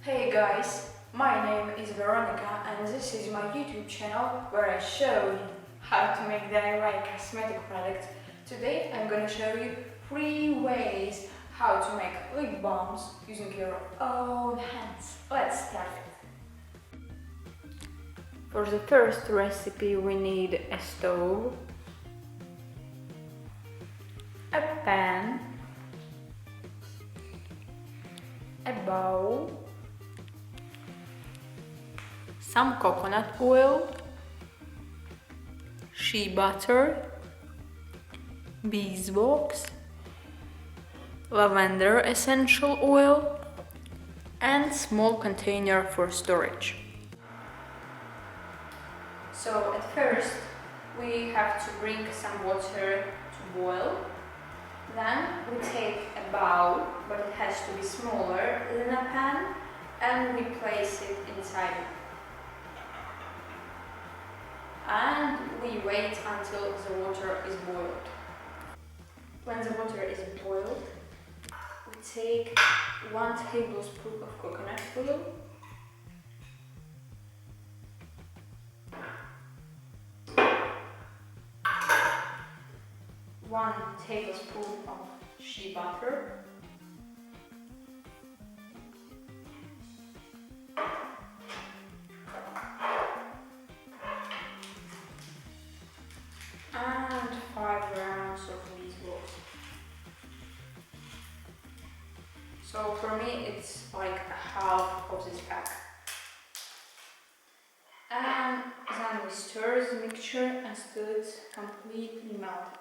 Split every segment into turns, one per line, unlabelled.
Hey guys, my name is Veronica and this is my YouTube channel where I show you how to make DIY cosmetic products. Today I'm gonna show you 3 ways how to make lip balms using your own hands. Let's start it. For the first recipe we need a stove, a pan, a bowl, some coconut oil, shea butter, beeswax, lavender essential oil, and small container for storage. So at first we have to bring some water to boil. Then we take a bowl, but it has to be smaller than a pan, and we place it inside. And we wait until the water is boiled. When the water is boiled, we take 1 tablespoon of coconut oil, 1 tablespoon of shea butter, and 5 grams of beeswax. So for me it's like half of this pack. And then we stir the mixture until it's completely melted.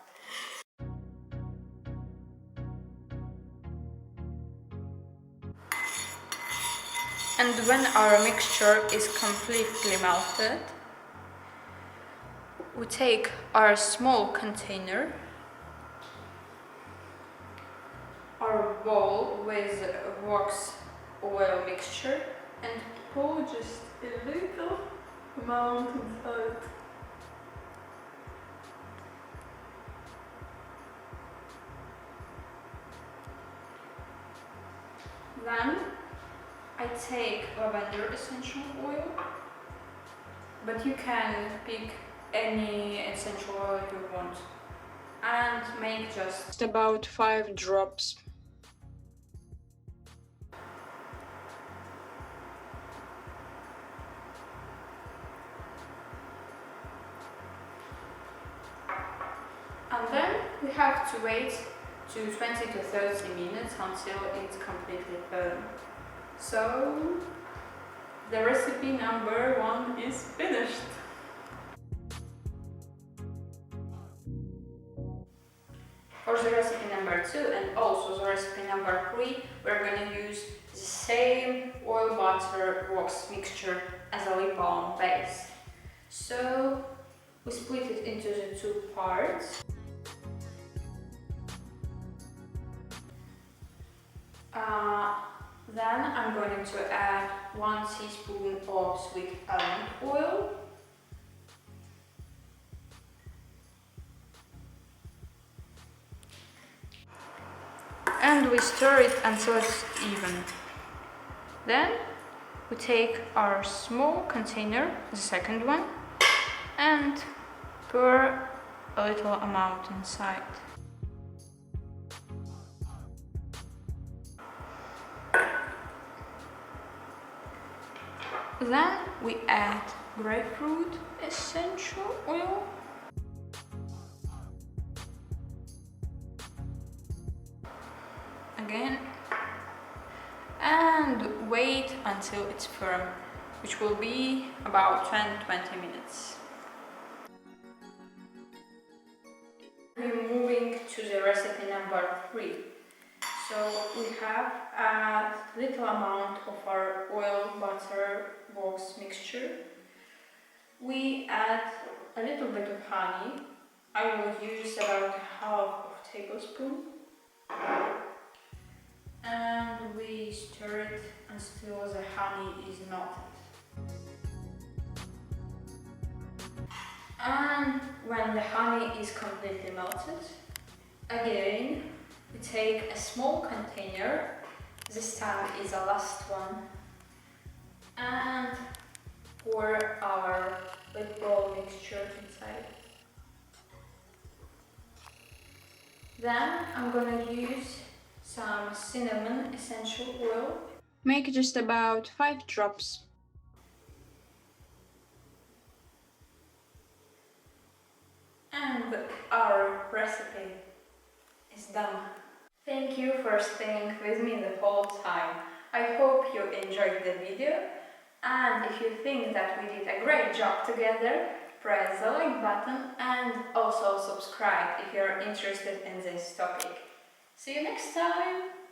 And when our mixture is completely melted, we take our small container, our bowl with wax oil mixture, and pour just a little amount inside. Then I take lavender essential oil, but you can pick any essential oil you want, and make just about 5 drops. And then we have to wait to 20 to 30 minutes until it's completely firm. So the recipe number 1 is finished. For the recipe number 2 and also the recipe number 3, we're going to use the same oil butter wax mixture as a lip balm base. So we split it into the 2 parts. Then I'm going to add 1 teaspoon of sweet almond oil, and we stir it until it's even. Then we take our small container, the second one, and pour a little amount inside. Then we add grapefruit essential oil, again, and wait until it's firm, which will be about 10-20 minutes. We're moving to the recipe number 3. So we have a little amount of our oil butter wax mixture. We add a little bit of honey. I will use about half of a tablespoon. And we stir it until the honey is melted. And when the honey is completely melted, again we take a small container, this time is the last one, and pour our lip balm mixture inside. Then I'm gonna use some cinnamon essential oil. Make just about 5 drops. And our recipe is done. Thank you for staying with me the whole time. I hope you enjoyed the video, and if you think that we did a great job together, press the like button and also subscribe if you're interested in this topic. See you next time!